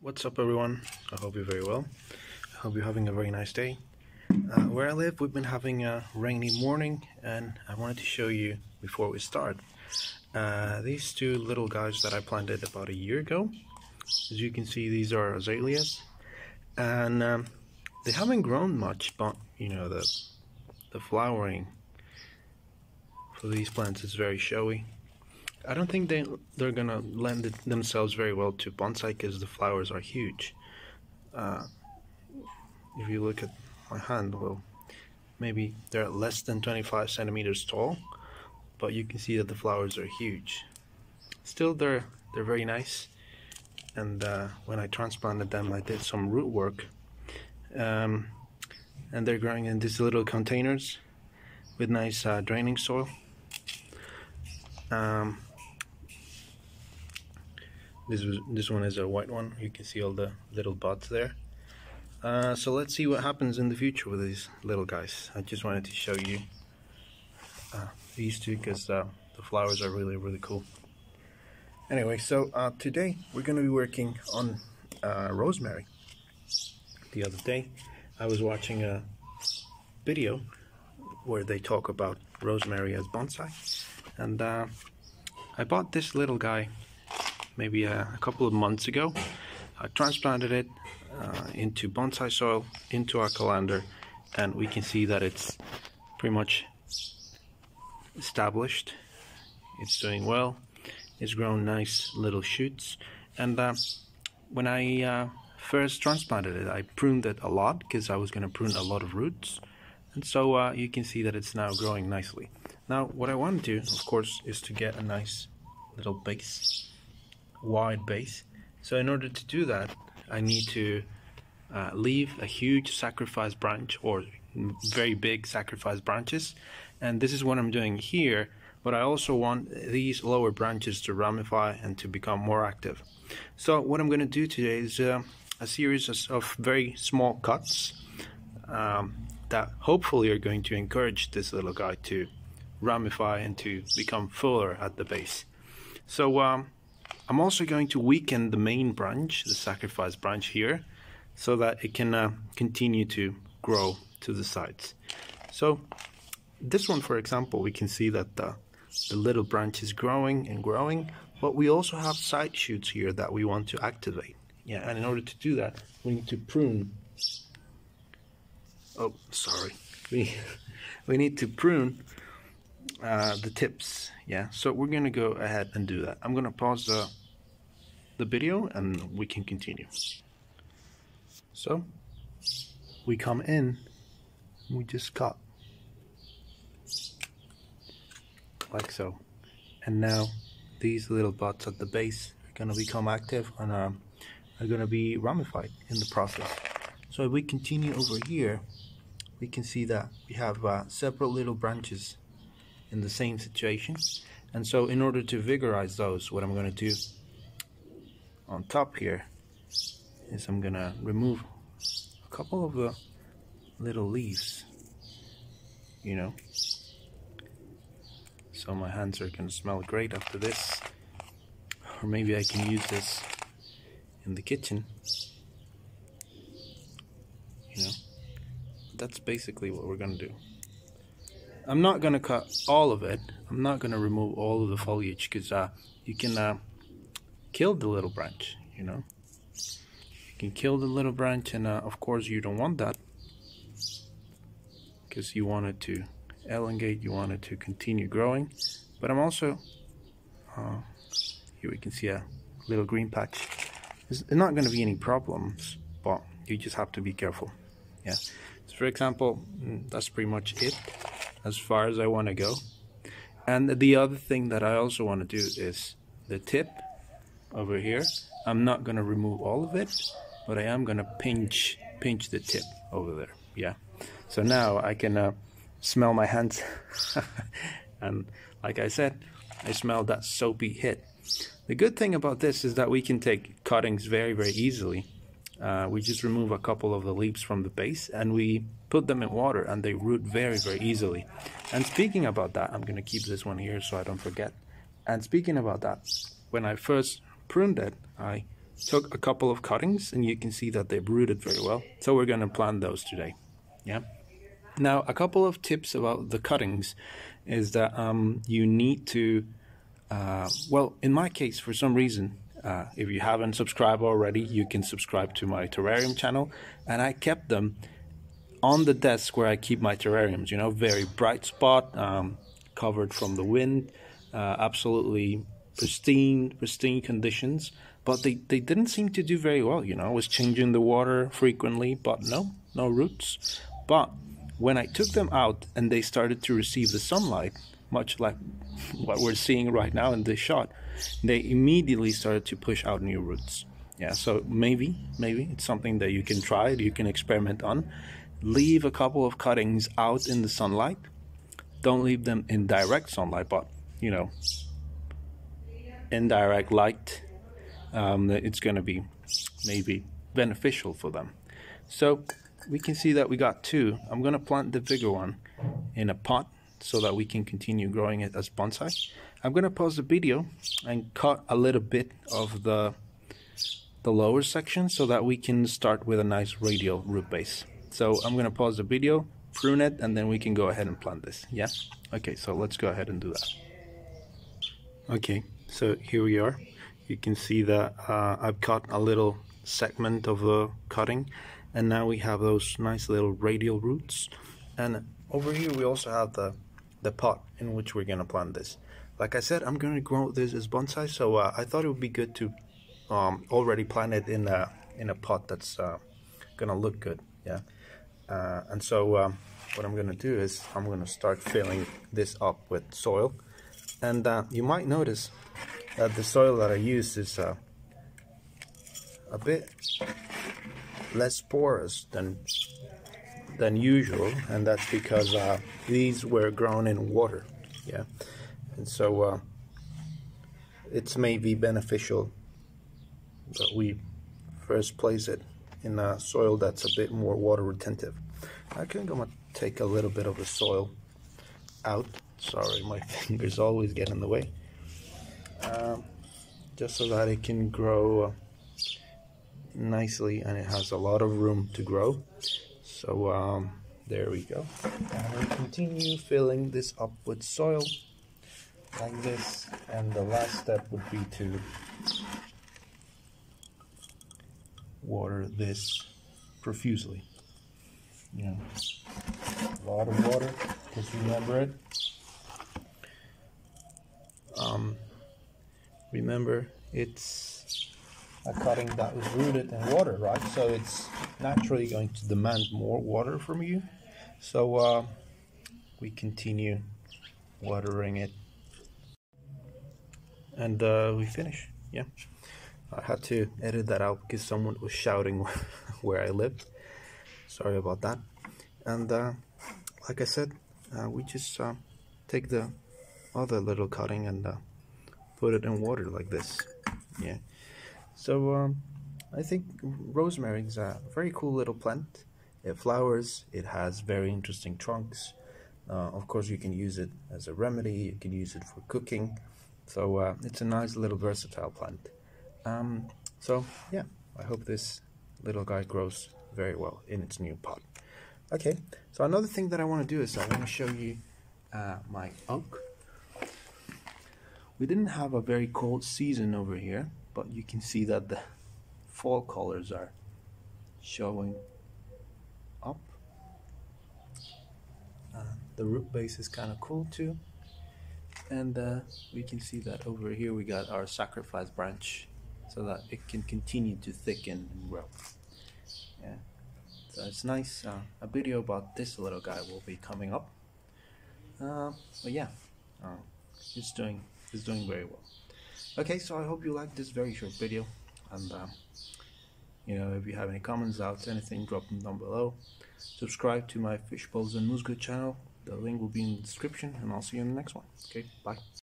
What's up, everyone? I hope you're very well. I hope you're having a very nice day. Where I live, we've been having a rainy morning, and I wanted to show you before we start these two little guys that I planted about a year ago. As you can see, these are azaleas, and they haven't grown much, but you know, the flowering for these plants is very showy. I don't think they're gonna lend themselves very well to bonsai because the flowers are huge. If you look at my hand, well, maybe they're less than 25 centimeters tall, but you can see that the flowers are huge. Still, they're very nice. And when I transplanted them, I did some root work, and they're growing in these little containers with nice draining soil. This one is a white one. You can see all the little buds there. So let's see what happens in the future with these little guys. I just wanted to show you these two because the flowers are really cool. Anyway, so today we're going to be working on rosemary. The other day I was watching a video where they talk about rosemary as bonsai, and I bought this little guy maybe a couple of months ago. I transplanted it into bonsai soil, into our colander, and we can see that it's pretty much established. It's doing well. It's grown nice little shoots, and when I first transplanted it, I pruned it a lot because I was going to prune a lot of roots, and so you can see that it's now growing nicely. Now what I want to do, of course, is to get a nice little base, wide base. So in order to do that, I need to leave a huge sacrifice branch, or very big sacrifice branches, and this is what I'm doing here. But I also want these lower branches to ramify and to become more active. So what I'm going to do today is a series of very small cuts that hopefully are going to encourage this little guy to ramify and to become fuller at the base. So I'm also going to weaken the main branch, the sacrifice branch here, so that it can continue to grow to the sides. So this one, for example, we can see that the little branch is growing and growing, but we also have side shoots here that we want to activate. Yeah, and in order to do that, we need to prune. Oh, sorry. We need to prune the tips. Yeah, so we're gonna go ahead and do that. I'm gonna pause the video and we can continue. So we come in, we just cut like so, and now these little buds at the base are gonna become active and are gonna be ramified in the process. So if we continue over here, we can see that we have several little branches in the same situation, and so in order to vigorize those, what I'm going to do on top here is I'm going to remove a couple of the little leaves, you know, so my hands are going to smell great after this, or maybe I can use this in the kitchen, you know. That's basically what we're going to do. I'm not going to cut all of it. I'm not going to remove all of the foliage because you can kill the little branch, you know. You can kill the little branch, and of course you don't want that because you want it to elongate, you want it to continue growing. But I'm also, here we can see a little green patch. There's not going to be any problems, but you just have to be careful. Yeah. So for example, that's pretty much it as far as I want to go. And the other thing that I also want to do is the tip over here. I'm not going to remove all of it, but I am going to pinch the tip over there. Yeah. So now I can smell my hands. And like I said, I smell that soapy hit. The good thing about this is that we can take cuttings very easily. We just remove a couple of the leaves from the base and we put them in water and they root very easily. And speaking about that, I'm gonna keep this one here so I don't forget. And speaking about that, when I first pruned it, I took a couple of cuttings and you can see that they've rooted very well. So we're going to plant those today. Yeah. Now, a couple of tips about the cuttings is that you need to, well, in my case, for some reason, if you haven't subscribed already, you can subscribe to my terrarium channel. And I kept them on the desk where I keep my terrariums, you know, very bright spot, covered from the wind, absolutely pristine conditions. But they didn't seem to do very well, you know. I was changing the water frequently, but no roots. But when I took them out and they started to receive the sunlight, much like what we're seeing right now in this shot, they immediately started to push out new roots. Yeah, so maybe it's something that you can try, you can experiment on. Leave a couple of cuttings out in the sunlight. Don't leave them in direct sunlight, but, you know, indirect light. It's going to be maybe beneficial for them. So we can see that we got two. I'm going to plant the bigger one in a pot so that we can continue growing it as bonsai. I'm going to pause the video and cut a little bit of the lower section so that we can start with a nice radial root base. So I'm going to pause the video, prune it, and then we can go ahead and plant this. Yeah? Okay, so let's go ahead and do that. Okay, so here we are. You can see that I've cut a little segment of the cutting, and now we have those nice little radial roots. And over here we also have the pot in which we're going to plant this. Like I said, I'm going to grow this as bonsai, so I thought it would be good to already plant it in a pot that's going to look good. Yeah. And so what I'm going to do is I'm going to start filling this up with soil. And you might notice that the soil that I use is a bit less porous than usual, and that's because these were grown in water. Yeah, and so it's maybe beneficial that we first place it in a soil that's a bit more water retentive. I'm gonna take a little bit of the soil out. Sorry, my fingers always get in the way. Just so that it can grow nicely and it has a lot of room to grow. So there we go. And we'll continue filling this up with soil like this, and the last step would be to water this profusely. You know, a lot of water, just remember it. Remember, it's a cutting that was rooted in water, right? So it's naturally going to demand more water from you. So we continue watering it, and we finish. Yeah, I had to edit that out because someone was shouting where I lived. Sorry about that. And like I said, we just take the other little cutting and put it in water like this. Yeah. So I think rosemary is a very cool little plant. It flowers. It has very interesting trunks. Of course, you can use it as a remedy. You can use it for cooking. So it's a nice little versatile plant. So yeah, I hope this little guy grows very well in its new pot. Okay, so another thing that I want to do is I want to show you my oak. We didn't have a very cold season over here, but you can see that the fall colors are showing up. The root base is kind of cool too, and we can see that over here we got our sacrifice branch so that it can continue to thicken and grow. Yeah, so it's nice. A video about this little guy will be coming up, but yeah, it's doing very well. Okay, so I hope you liked this very short video, and you know, if you have any comments, doubts, anything, drop them down below. Subscribe to my Fish Bowls and Moose Good channel. The link will be in the description, and I'll see you in the next one. Okay, bye.